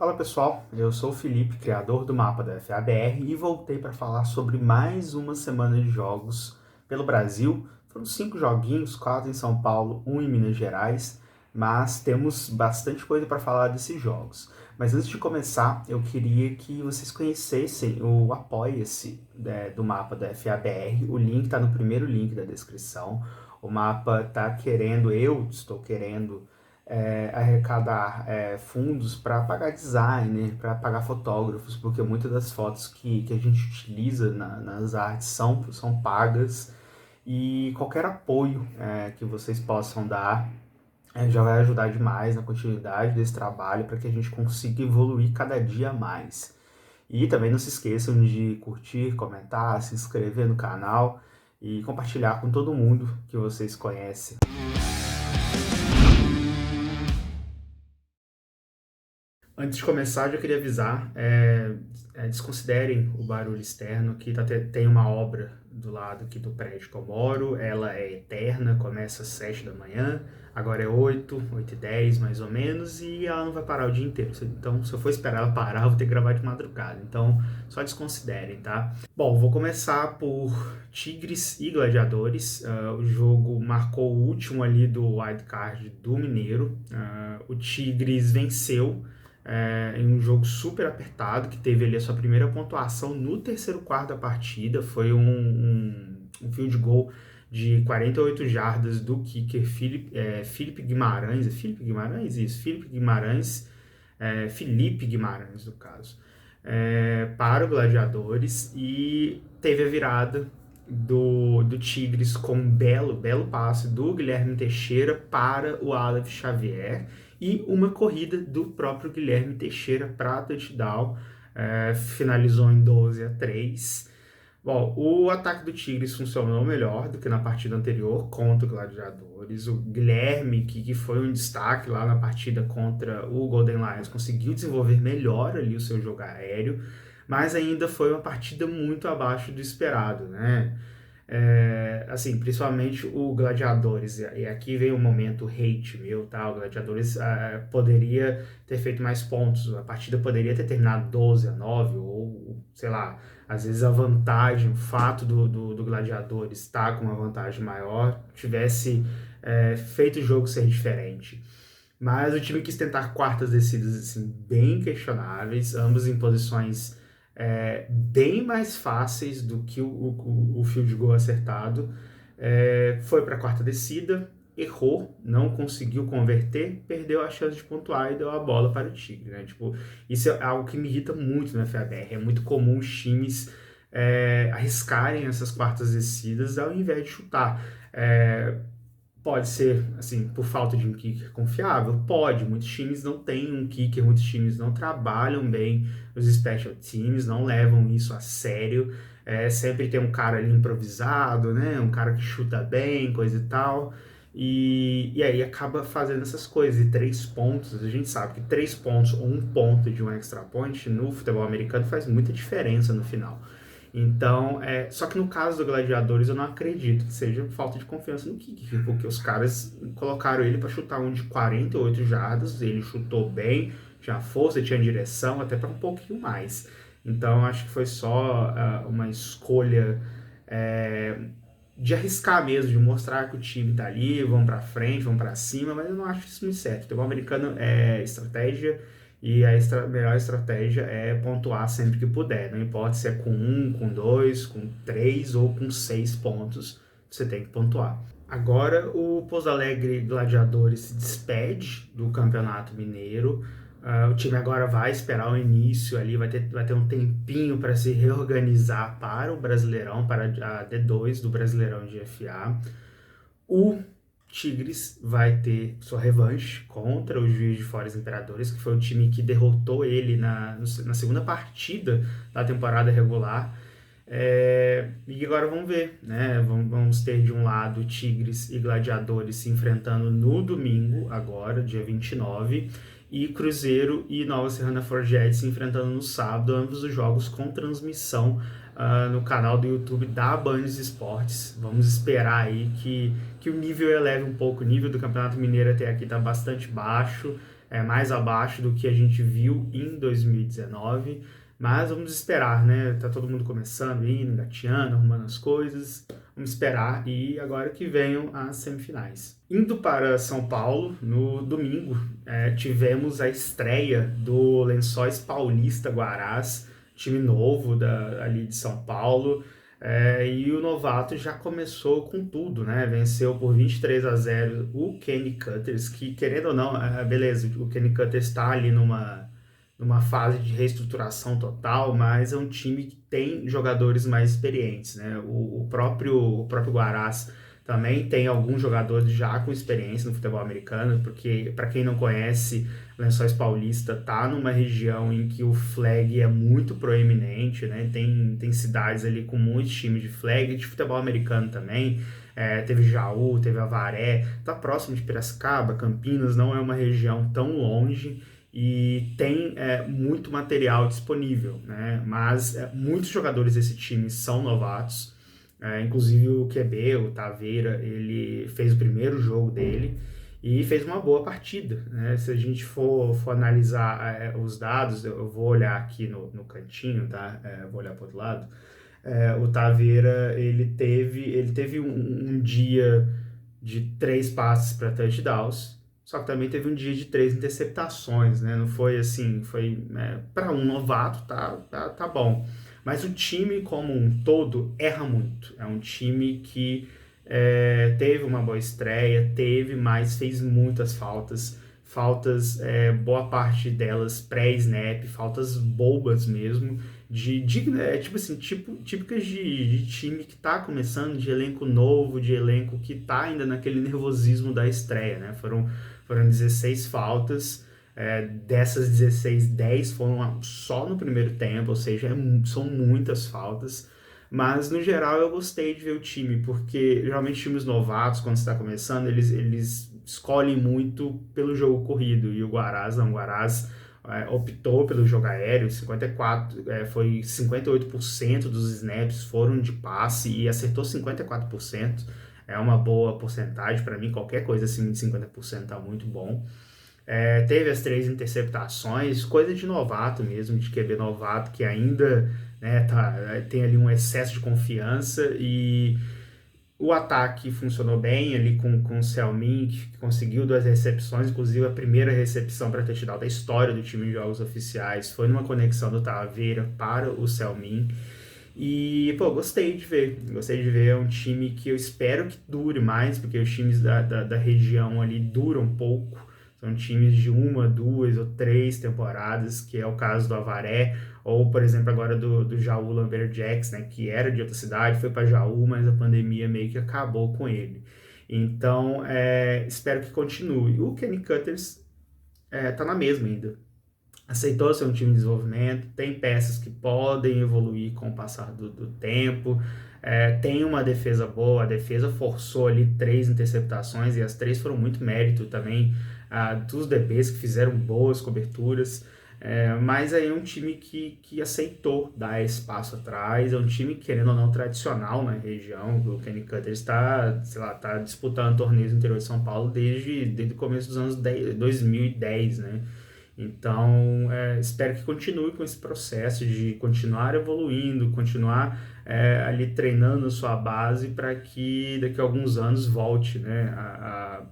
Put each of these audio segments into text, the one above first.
Fala pessoal, eu sou o Felipe, criador do mapa da FABR e voltei para falar sobre mais uma semana de jogos pelo Brasil. Foram 5 joguinhos, 4 em São Paulo, um em Minas Gerais, mas temos bastante coisa para falar desses jogos. Mas antes de começar, eu queria que vocês conhecessem o Apoia-se do mapa da FABR. O link está no primeiro link da descrição. O mapa eu estou querendo arrecadar fundos para pagar designer, para pagar fotógrafos, porque muitas das fotos que a gente utiliza nas artes são pagas e qualquer apoio que vocês possam dar já vai ajudar demais na continuidade desse trabalho para que a gente consiga evoluir cada dia mais. E também não se esqueçam de curtir, comentar, se inscrever no canal e compartilhar com todo mundo que vocês conhecem. Antes de começar, eu já queria avisar, desconsiderem o barulho externo, que tem uma obra do lado aqui do prédio que eu moro, ela é eterna, começa às 7 da manhã, agora é 8h10 mais ou menos, e ela não vai parar o dia inteiro. Então, se eu for esperar ela parar, eu vou ter que gravar de madrugada, então só desconsiderem, tá? Bom, vou começar por Tigres e Gladiadores. O jogo marcou o último ali do wildcard do Mineiro. O Tigres venceu em um jogo super apertado, que teve ali a sua primeira pontuação no terceiro quarto da partida. Foi um field goal de 48 jardas do kicker Felipe Guimarães. É Felipe Guimarães? Isso, Felipe Guimarães, no caso. Para o Gladiadores, e teve a virada do Tigres com um belo passe do Guilherme Teixeira para o Aleph Xavier e uma corrida do próprio Guilherme Teixeira para touchdown, finalizou em 12-3. Bom, o ataque do Tigres funcionou melhor do que na partida anterior contra o Gladiadores. O Guilherme, que foi um destaque lá na partida contra o Golden Lions, conseguiu desenvolver melhor ali o seu jogo aéreo, mas ainda foi uma partida muito abaixo do esperado, né? Assim, principalmente o Gladiadores, e aqui vem um momento hate meu, tá? O Gladiadores poderia ter feito mais pontos, a partida poderia ter terminado 12-9, ou sei lá, às vezes a vantagem, o fato do Gladiadores estar com uma vantagem maior, tivesse feito o jogo ser diferente. Mas o time quis tentar quartas descidas assim, bem questionáveis, ambos em posições bem mais fáceis do que o field goal acertado. Foi para a quarta descida, errou, não conseguiu converter, perdeu a chance de pontuar e deu a bola para o Tigre, né? Tipo, isso é algo que me irrita muito na FABR. É muito comum os times arriscarem essas quartas descidas ao invés de chutar. Pode ser, assim, por falta de um kicker confiável? Pode. Muitos times não têm um kicker, muitos times não trabalham bem os special teams, não levam isso a sério. Sempre tem um cara ali improvisado, né? Um cara que chuta bem, coisa e tal. E aí acaba fazendo essas coisas. E 3 pontos, a gente sabe que 3 pontos ou 1 ponto de um extra point no futebol americano faz muita diferença no final. Então, só que no caso do Gladiadores, eu não acredito que seja falta de confiança no kicker, porque os caras colocaram ele para chutar um de 48 jardas, ele chutou bem, tinha força, tinha direção, até para um pouquinho mais. Então, acho que foi só uma escolha de arriscar mesmo, de mostrar que o time tá ali, vão para frente, vão para cima, mas eu não acho isso muito certo. O futebol americano é estratégia, e a melhor estratégia é pontuar sempre que puder. Não importa se é com 1, com 2, com 3 ou com 6 pontos, você tem que pontuar. Agora o Pouso Alegre Gladiadores se despede do Campeonato Mineiro. O time agora vai esperar o início ali, vai ter um tempinho para se reorganizar para o Brasileirão, para a D2 do Brasileirão de FA. O Tigres vai ter sua revanche contra o Juiz de Fora Imperadores, que foi o time que derrotou ele na segunda partida da temporada regular. E agora vamos ver, né? Vamos ter de um lado Tigres e Gladiadores se enfrentando no domingo, agora, dia 29, e Cruzeiro e Nova Serrana Forget se enfrentando no sábado, ambos os jogos com transmissão no canal do YouTube da Band Esportes. Vamos esperar aí que o nível eleve um pouco. O nível do Campeonato Mineiro até aqui está bastante baixo. mais abaixo do que a gente viu em 2019, mas vamos esperar, né? Tá todo mundo começando, indo, engateando, arrumando as coisas. Vamos esperar e agora que venham as semifinais. Indo para São Paulo, no domingo, tivemos a estreia do Lençóis Paulista Guarás, time novo ali de São Paulo. E o novato já começou com tudo, né? Venceu por 23-0 o Kenny Cutters, que querendo ou não, beleza, o Kenny Cutters está ali numa fase de reestruturação total, mas é um time que tem jogadores mais experientes, né? O próprio Guarás também tem alguns jogadores já com experiência no futebol americano, porque, para quem não conhece, Lençóis Paulista tá numa região em que o flag é muito proeminente, né? Tem cidades ali com muitos times de flag, de futebol americano também. Teve Jaú, teve Avaré, tá próximo de Piracicaba, Campinas, não é uma região tão longe e tem muito material disponível, né? Mas muitos jogadores desse time são novatos, inclusive o QB, o Taveira, ele fez o primeiro jogo dele e fez uma boa partida, né? Se a gente for analisar os dados, eu vou olhar aqui no cantinho, tá? Vou olhar para o outro lado. O Taveira, ele teve um dia de 3 passes para touchdowns, só que também teve um dia de 3 interceptações, né? Não foi assim, foi para um novato, tá bom. Mas o time como um todo erra muito. É um time que teve uma boa estreia, mas fez muitas faltas. Faltas, boa parte delas pré-snap, faltas bobas mesmo, tipo assim, típicas de time que tá começando, de elenco novo, de elenco que tá ainda naquele nervosismo da estreia, né? Foram 16 faltas, dessas 16, 10 foram só no primeiro tempo, ou seja, são muitas faltas. Mas, no geral, eu gostei de ver o time, porque geralmente times novatos, quando está começando, eles escolhem muito pelo jogo corrido. E o Guarás, não, o Guarás optou pelo jogo aéreo, 58% dos snaps foram de passe e acertou 54%. É uma boa porcentagem para mim, qualquer coisa acima de 50% tá muito bom. Teve as 3 interceptações, coisa de novato mesmo, de QB novato, que ainda, né, tem ali um excesso de confiança. E o ataque funcionou bem ali com o Selmin, que conseguiu 2 recepções, inclusive a primeira recepção para touchdown da história do time de jogos oficiais foi numa conexão do Taveira para o Selmin. E, pô, gostei de ver, é um time que eu espero que dure mais, porque os times da região ali duram pouco, são times de 1, 2 ou 3 temporadas, que é o caso do Avaré, ou, por exemplo, agora do Jaú Lumberjacks, né, que era de outra cidade, foi para Jaú, mas a pandemia meio que acabou com ele. Então, espero que continue. O Kenny Cutters tá na mesma ainda, aceitou ser um time de desenvolvimento, tem peças que podem evoluir com o passar do tempo, tem uma defesa boa, a defesa forçou ali 3 interceptações e as 3 foram muito mérito também dos DBs que fizeram boas coberturas. Mas aí é um time que aceitou dar espaço atrás, é um time, querendo ou não, tradicional na região. O Kenny Cutter está, sei lá, tá disputando torneios no interior de São Paulo desde o começo dos anos 2010, né? Então, espero que continue com esse processo de continuar evoluindo, continuar ali treinando a sua base para que daqui a alguns anos volte, né,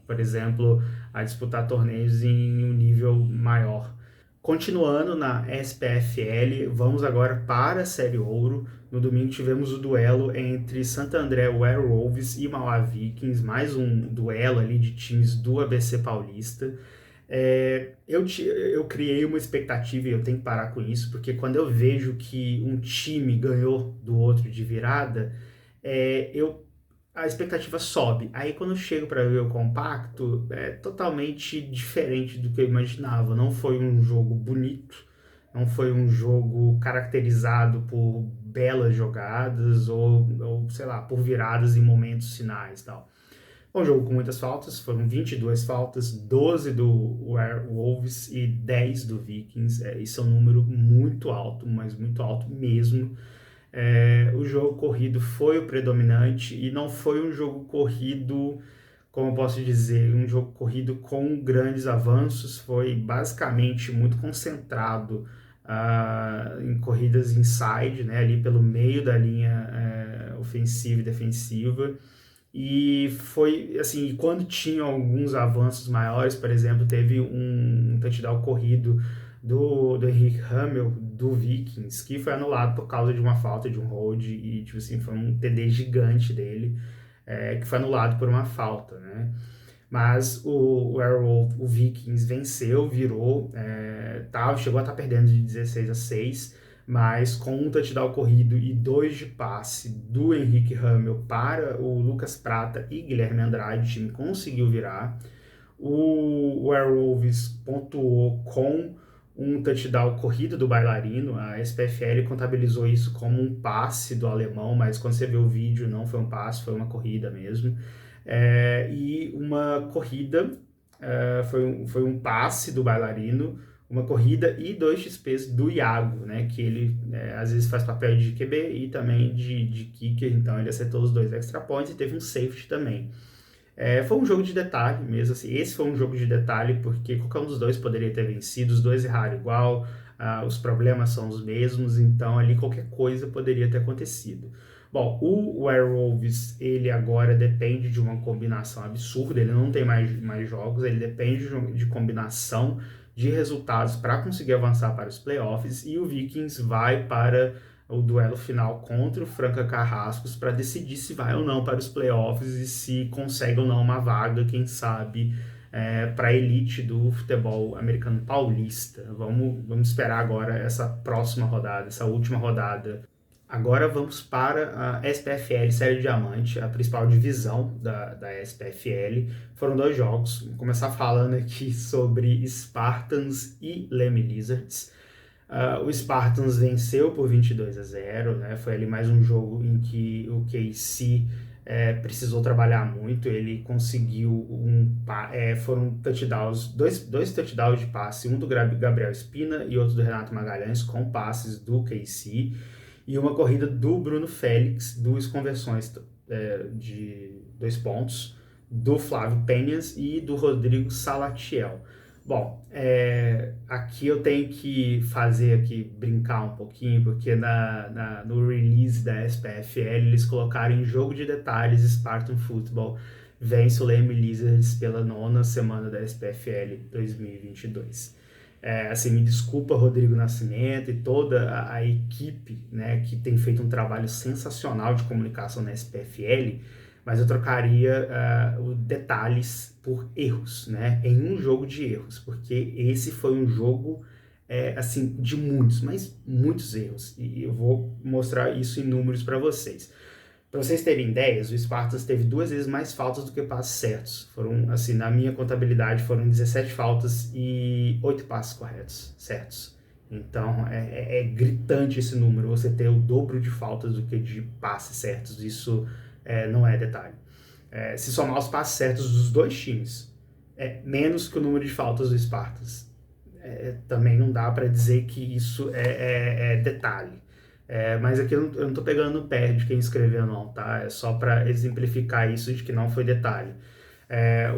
por exemplo, a disputar torneios em um nível maior. Continuando na SPFL, vamos agora para a Série Ouro. No domingo tivemos o duelo entre Santo André Werewolves e Mauá Vikings, mais um duelo ali de times do ABC Paulista. Eu criei uma expectativa e eu tenho que parar com isso, porque quando eu vejo que um time ganhou do outro de virada, a expectativa sobe. Aí quando eu chego para ver o compacto, é totalmente diferente do que eu imaginava. Não foi um jogo bonito, não foi um jogo caracterizado por belas jogadas ou sei lá, por viradas em momentos finais e tal. Um jogo com muitas faltas, foram 22 faltas, 12 do Werewolves e 10 do Vikings. Isso é um número muito alto, mas muito alto mesmo. O jogo corrido foi o predominante e não foi um jogo corrido como eu posso dizer, um jogo corrido com grandes avanços, foi basicamente muito concentrado em corridas inside, né, ali pelo meio da linha ofensiva e defensiva. E foi assim, quando tinha alguns avanços maiores, por exemplo, teve um touchdown corrido do Henrique Hamel, do Vikings, que foi anulado por causa de uma falta de um hold, e tipo assim, foi um TD gigante dele, que foi anulado por uma falta, né? Mas o Vikings venceu, virou, chegou a estar perdendo de 16-6, mas com um touchdown corrido e 2 de passe do Henrique Hamel para o Lucas Prata e Guilherme Andrade, o time conseguiu virar. O Werewolves pontuou com um touchdown corrido do bailarino. A SPFL contabilizou isso como um passe do alemão, mas quando você vê o vídeo não foi um passe, foi uma corrida mesmo. E uma corrida, foi um passe do bailarino, uma corrida e 2 XPs do Iago, né, que ele às vezes faz papel de QB e também de kicker, então ele acertou os 2 extra points e teve um safety também. Foi um jogo de detalhe mesmo, assim, esse foi um jogo de detalhe porque qualquer um dos dois poderia ter vencido, os dois erraram igual, os problemas são os mesmos, então ali qualquer coisa poderia ter acontecido. Bom, o Werewolves, ele agora depende de uma combinação absurda, ele não tem mais jogos, ele depende de combinação de resultados para conseguir avançar para os playoffs, e o Vikings vai para o duelo final contra o Franca Carrascos para decidir se vai ou não para os playoffs e se consegue ou não uma vaga, quem sabe, para a elite do futebol americano paulista. Vamos esperar agora essa próxima rodada, essa última rodada. Agora vamos para a SPFL Série Diamante, a principal divisão da SPFL. Foram 2 jogos. Vou começar falando aqui sobre Spartans e Leme Lizards. O Spartans venceu por 22-0, né? Foi ali mais um jogo em que o KC precisou trabalhar muito. Ele conseguiu foram touchdowns, dois touchdowns de passe, um do Gabriel Espina e outro do Renato Magalhães, com passes do KC, e uma corrida do Bruno Félix, 2 conversões de 2 pontos, do Flávio Penhas e do Rodrigo Salatiel. Bom, aqui eu tenho que brincar um pouquinho, porque no release da SPFL eles colocaram em jogo de detalhes Spartan Football vence o Leme Lizards pela 9ª semana da SPFL 2022. Assim, me desculpa, Rodrigo Nascimento e toda a equipe, né, que tem feito um trabalho sensacional de comunicação na SPFL, mas eu trocaria os detalhes por erros, né, em um jogo de erros, porque esse foi um jogo assim, de muitos, mas muitos erros, e eu vou mostrar isso em números para vocês. Para vocês terem ideias, o Spartans teve 2 vezes mais faltas do que passes certos. Foram, assim, na minha contabilidade, foram 17 faltas e 8 passes corretos, certos. Então, é gritante esse número, você ter o dobro de faltas do que de passes certos, isso não é detalhe. Se somar os passes certos dos 2 times, é menos que o número de faltas do Spartans. Também não dá para dizer que isso é detalhe. Mas aqui eu não tô pegando no pé de quem escreveu, não, tá? É só para exemplificar isso de que não foi detalhe.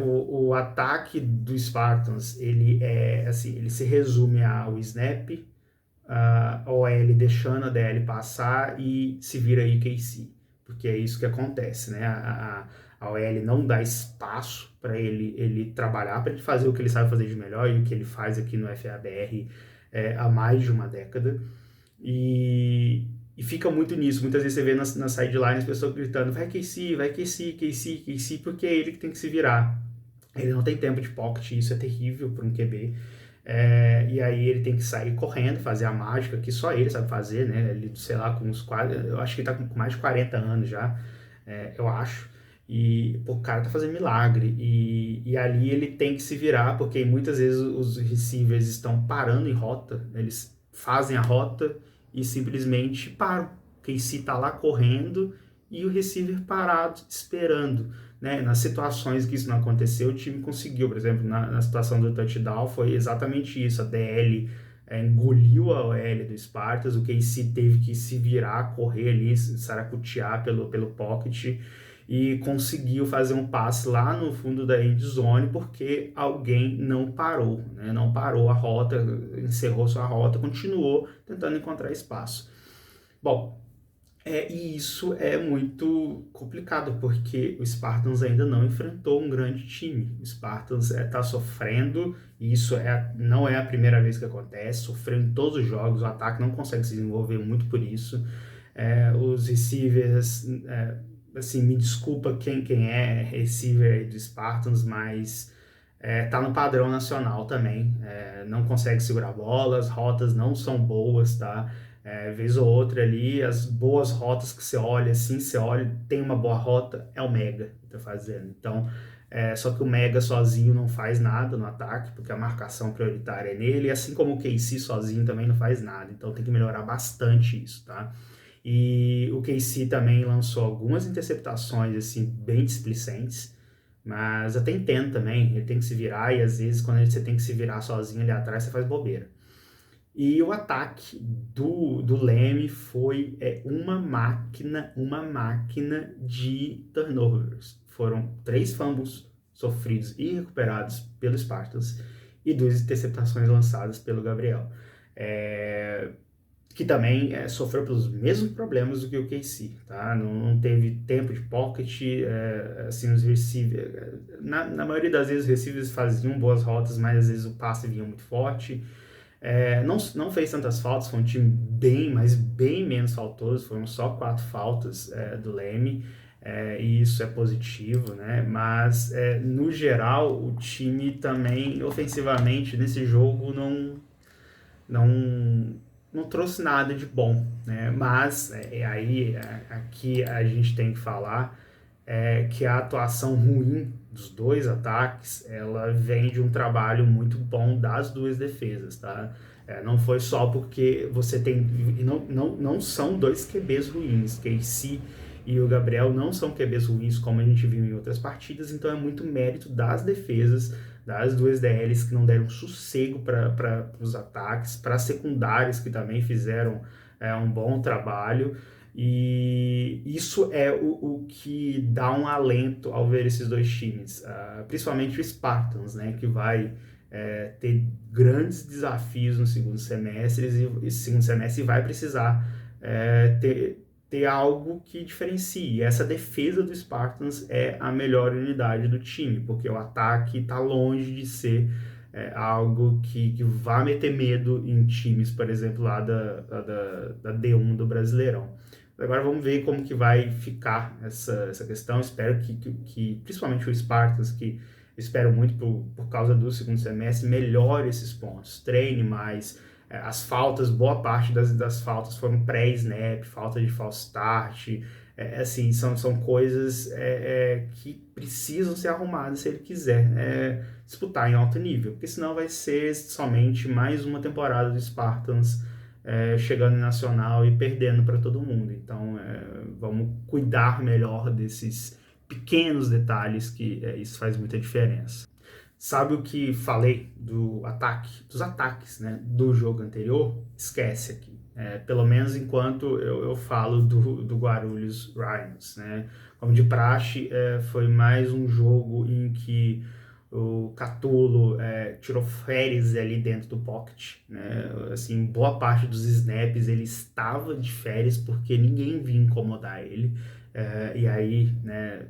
O ataque do Spartans, ele se resume ao snap, a OL deixando a DL passar e se vira aí KC, porque é isso que acontece, né? A OL não dá espaço para ele trabalhar, para ele fazer o que ele sabe fazer de melhor e o que ele faz aqui no FABR há mais de uma década. E fica muito nisso. Muitas vezes você vê na sideline as pessoas gritando: vai KC, vai KC, KC, KC, porque é ele que tem que se virar. Ele não tem tempo de pocket, isso é terrível para um QB. E aí ele tem que sair correndo, fazer a mágica, que só ele sabe fazer, né? Ele, sei lá, com uns quase, eu acho que ele tá com mais de 40 anos já, eu acho. E pô, o cara tá fazendo milagre. E ali ele tem que se virar, porque muitas vezes os receivers estão parando em rota, eles fazem a rota e simplesmente param. O KC tá lá correndo e o receiver parado, esperando. Né? Nas situações que isso não aconteceu, o time conseguiu. Por exemplo, na situação do touchdown, foi exatamente isso. A DL engoliu a OL do Spartans, o KC teve que se virar, correr ali, saracutear pelo pocket, e conseguiu fazer um passe lá no fundo da end zone porque alguém não parou, né? Não parou a rota, encerrou sua rota, continuou tentando encontrar espaço. Bom, e isso é muito complicado, porque o Spartans ainda não enfrentou um grande time. O Spartans está sofrendo, e isso não é a primeira vez que acontece, sofrendo em todos os jogos, o ataque não consegue se desenvolver muito por isso. Os receivers, assim, me desculpa quem é receiver do Spartans, mas tá no padrão nacional também. Não consegue segurar bolas, rotas não são boas, tá? Vez ou outra ali, as boas rotas que você olha, assim, você olha, tem uma boa rota, é o Mega que tá fazendo. Então, só que o Mega sozinho não faz nada no ataque, porque a marcação prioritária é nele, assim como o KC sozinho também não faz nada. Então tem que melhorar bastante isso, tá? E o KC também lançou algumas interceptações, assim, bem displicentes, mas até entendo também, ele tem que se virar, e às vezes quando você tem que se virar sozinho ali atrás, você faz bobeira. E o ataque do Leme foi uma máquina de turnovers. Foram 3 fumbles sofridos e recuperados pelo Spartans e 2 interceptações lançadas pelo Gabriel. Que também sofreu pelos mesmos problemas do que o KC, tá? Não teve tempo de pocket, assim, os receivers... Na maioria das vezes os receivers faziam boas rotas, mas às vezes o passe vinha muito forte. Não fez tantas faltas, foi um time mas bem menos faltoso, foram só 4 faltas do Leme, e isso é positivo, né? Mas, no geral, o time também, ofensivamente, nesse jogo, não, não trouxe nada de bom, né? Mas aqui a gente tem que falar que a atuação ruim dos 2 ataques, ela vem de um trabalho muito bom das 2 defesas, tá? Não foi só porque você tem... Não são 2 QBs ruins, Casey e o Gabriel não são QBs ruins como a gente viu em outras partidas, então é muito mérito das defesas, das 2 DLs que não deram sossego para os ataques, para as secundárias que também fizeram um bom trabalho, e isso é o que dá um alento ao ver esses 2 times, principalmente o Spartans, né, que vai ter grandes desafios no segundo semestre, e vai precisar ter algo que diferencie. E essa defesa do Spartans é a melhor unidade do time, porque o ataque está longe de ser algo que vá meter medo em times, por exemplo, lá da D1 do Brasileirão. Agora vamos ver como que vai ficar essa questão. Espero que principalmente o Spartans, que eu espero muito por causa do segundo semestre, melhore esses pontos, treine mais. As faltas, boa parte das faltas foram pré-snap, falta de false start, assim, são coisas que precisam ser arrumadas se ele quiser disputar em alto nível, porque senão vai ser somente mais uma temporada do Spartans chegando em Nacional e perdendo para todo mundo. Então, vamos cuidar melhor desses pequenos detalhes, que isso faz muita diferença. Sabe o que falei dos ataques, né, do jogo anterior? Esquece aqui. Pelo menos enquanto eu falo do Guarulhos Rhinos, né? Como de praxe, foi mais um jogo em que o Catulo tirou férias ali dentro do pocket, né? Assim, boa parte dos snaps ele estava de férias porque ninguém vinha incomodar ele. E aí, né,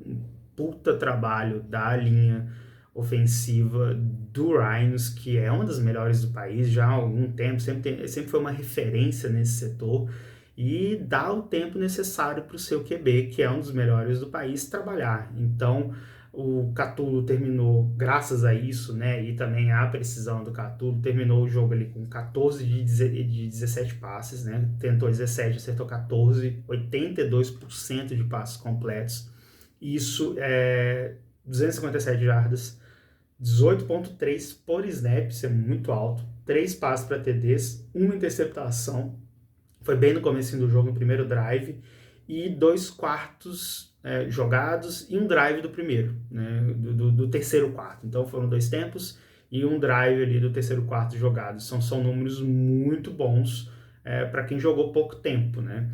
um puta trabalho da linha ofensiva do Rhinos, que é uma das melhores do país já há algum tempo, sempre foi uma referência nesse setor, e dá o tempo necessário para o seu QB, que é um dos melhores do país, trabalhar. Então, o Catulo terminou, graças a isso, né, e também a precisão do Catulo, terminou o jogo ali com 14 de 17 passes, né, tentou 17, acertou 14, 82% de passes completos. Isso é 257 jardas, 18.3 por snap, isso é muito alto, 3 passes para TDs, uma interceptação, foi bem no começo do jogo, no primeiro drive, e 2 quartos jogados e um drive do primeiro, né, do terceiro quarto. Então foram 2 tempos e um drive ali do terceiro quarto jogados. São números muito bons para quem jogou pouco tempo, né?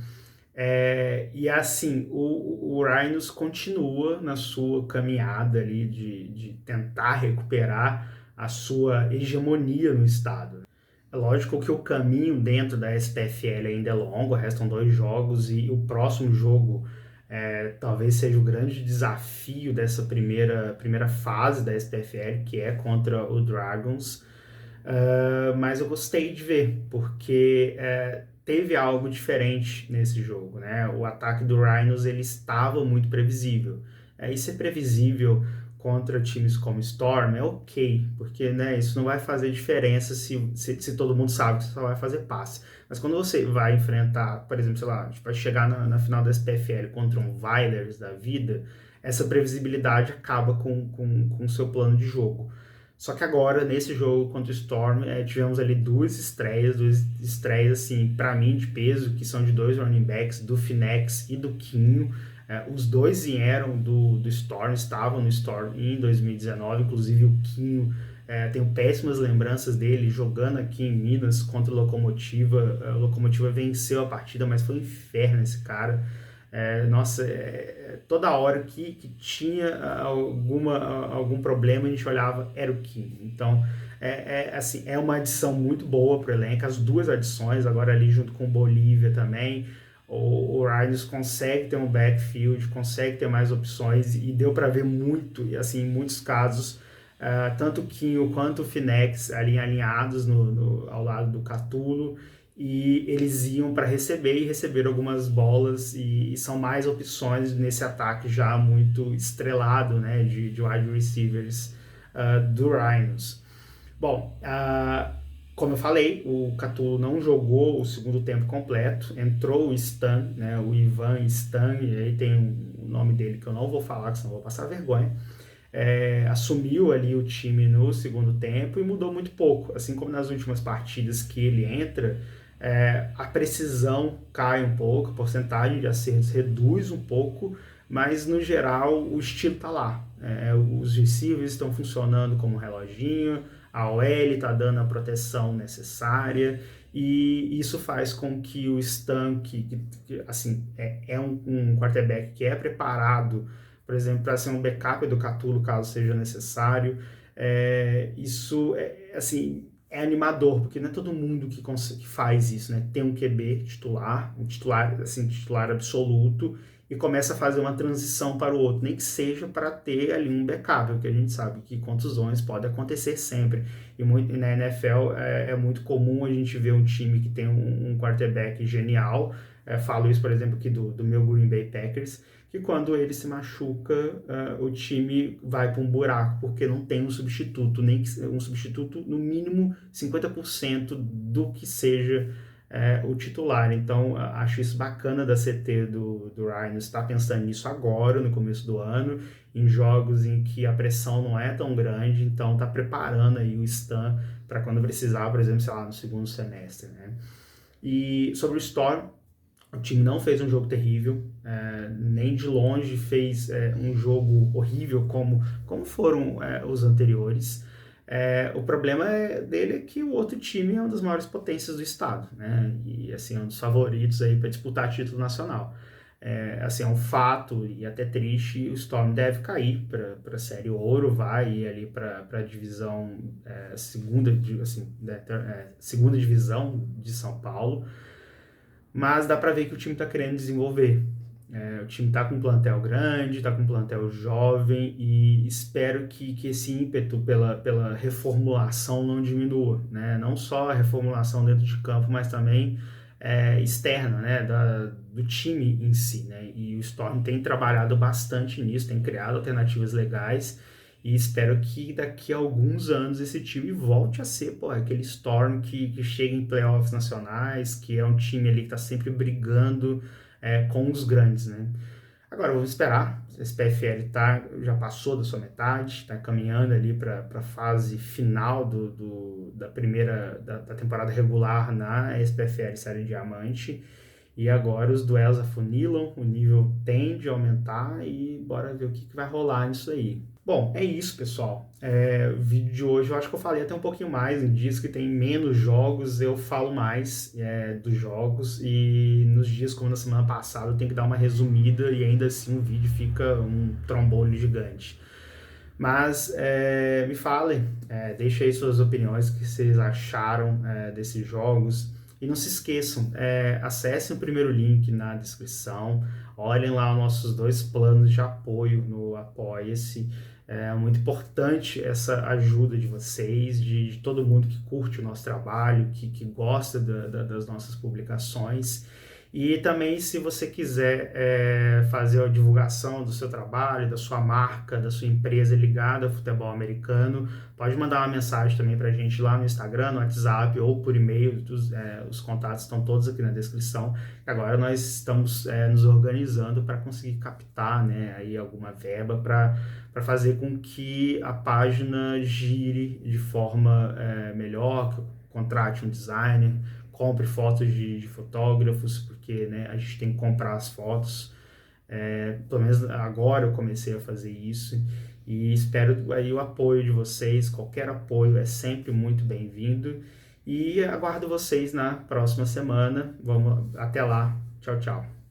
E assim, o Rhinos continua na sua caminhada ali de tentar recuperar a sua hegemonia no estado. É lógico que o caminho dentro da SPFL ainda é longo, restam 2 jogos e o próximo jogo talvez seja o grande desafio dessa primeira fase da SPFL, que é contra o Dragons. Mas eu gostei de ver, porque teve algo diferente nesse jogo, né? O ataque do Rhinos ele estava muito previsível. E ser previsível contra times como Storm é ok, porque né, isso não vai fazer diferença se todo mundo sabe que você só vai fazer passe. Mas quando você vai enfrentar, por exemplo, sei lá, a gente vai chegar na final da SPFL contra um Vilers da vida, essa previsibilidade acaba com o seu plano de jogo. Só que agora, nesse jogo contra o Storm, tivemos ali duas estreias, assim, para mim, de peso, que são de 2 running backs, do Finex e do Quinho. Os dois vieram do Storm, estavam no Storm em 2019, inclusive o Quinho, tenho péssimas lembranças dele jogando aqui em Minas contra o Locomotiva. A Locomotiva venceu a partida, mas foi um inferno esse cara. Nossa, toda hora que tinha algum problema, a gente olhava, era o Kim. Então, assim, é uma adição muito boa para o elenco. As duas adições, agora ali junto com o Bolívia também, o Rhinos consegue ter um backfield, consegue ter mais opções e deu para ver muito, e assim, em muitos casos, tanto o Kinho quanto o Finex ali alinhados ao lado do Catulo, e eles iam para receber e receber algumas bolas e são mais opções nesse ataque já muito estrelado, né, de wide receivers do Rhinos. Bom, como eu falei, o Catulo não jogou o segundo tempo completo, entrou o Stan, né, o Ivan Stan, e aí tem o nome dele que eu não vou falar, que senão eu vou passar vergonha. Assumiu ali o time no segundo tempo e mudou muito pouco. Assim como nas últimas partidas que ele entra, a precisão cai um pouco, a porcentagem de acertos reduz um pouco, mas no geral o estilo tá lá. Os receivers estão funcionando como um reloginho, a OL está dando a proteção necessária e isso faz com que o Stan, que assim, é um quarterback que é preparado, por exemplo, para ser um backup do Catulo, caso seja necessário. Isso assim, é animador, porque não é todo mundo que faz isso, né? Tem um QB titular, assim, titular absoluto, e começa a fazer uma transição para o outro, nem que seja para ter ali um backup, porque a gente sabe que contusões podem acontecer sempre. E na NFL é muito comum a gente ver um time que tem um quarterback genial. Falo isso, por exemplo, aqui do meu Green Bay Packers, que quando ele se machuca, o time vai para um buraco, porque não tem um substituto, nem um substituto no mínimo 50% do que seja o titular. Então, acho isso bacana da CT do Ryan estar pensando nisso agora, no começo do ano, em jogos em que a pressão não é tão grande, então está preparando aí o Stan para quando precisar, por exemplo, sei lá, no segundo semestre, né? E sobre o Storm, o time não fez um jogo terrível, nem de longe fez um jogo horrível como foram os anteriores. O problema dele é que o outro time é uma das maiores potências do estado, né? E assim, é um dos favoritos aí para disputar título nacional. Assim, é um fato e até triste, o Storm deve cair para a Série Ouro, vai ir ali para a divisão segunda divisão de São Paulo, mas dá para ver que o time está querendo desenvolver. O time está com um plantel grande, está com um plantel jovem e espero que esse ímpeto pela reformulação não diminua, né? Não só a reformulação dentro de campo, mas também externa, né? Do time em si, né? E o Storm tem trabalhado bastante nisso, tem criado alternativas legais e espero que daqui a alguns anos esse time volte a ser aquele Storm que chega em playoffs nacionais, que é um time ali que está sempre brigando com os grandes, né? Agora, vamos esperar. Esse PFL já passou da sua metade, está caminhando ali para a fase final da temporada regular na SPFL Série Diamante. E agora os duelos afunilam, o nível tende a aumentar e bora ver o que vai rolar nisso aí. Bom, é isso, pessoal. O vídeo de hoje eu acho que eu falei até um pouquinho mais. Em dias que tem menos jogos, eu falo mais dos jogos. E nos dias como na semana passada, eu tenho que dar uma resumida e ainda assim o vídeo fica um trombolho gigante. Mas me falem, deixem aí suas opiniões, o que vocês acharam desses jogos. E não se esqueçam, acessem o primeiro link na descrição, olhem lá os nossos dois planos de apoio no Apoia-se. É muito importante essa ajuda de vocês, de todo mundo que curte o nosso trabalho, que gosta das nossas publicações. E também, se você quiser fazer a divulgação do seu trabalho, da sua marca, da sua empresa ligada ao futebol americano, pode mandar uma mensagem também para a gente lá no Instagram, no WhatsApp ou por e-mail. Os contatos estão todos aqui na descrição. Agora nós estamos nos organizando para conseguir captar, né, aí alguma verba para fazer com que a página gire de forma melhor, que eu contrate um designer, compre fotos de fotógrafos, porque né, a gente tem que comprar as fotos. Pelo menos agora eu comecei a fazer isso e espero aí o apoio de vocês. Qualquer apoio é sempre muito bem-vindo e aguardo vocês na próxima semana. Até lá. Tchau, tchau.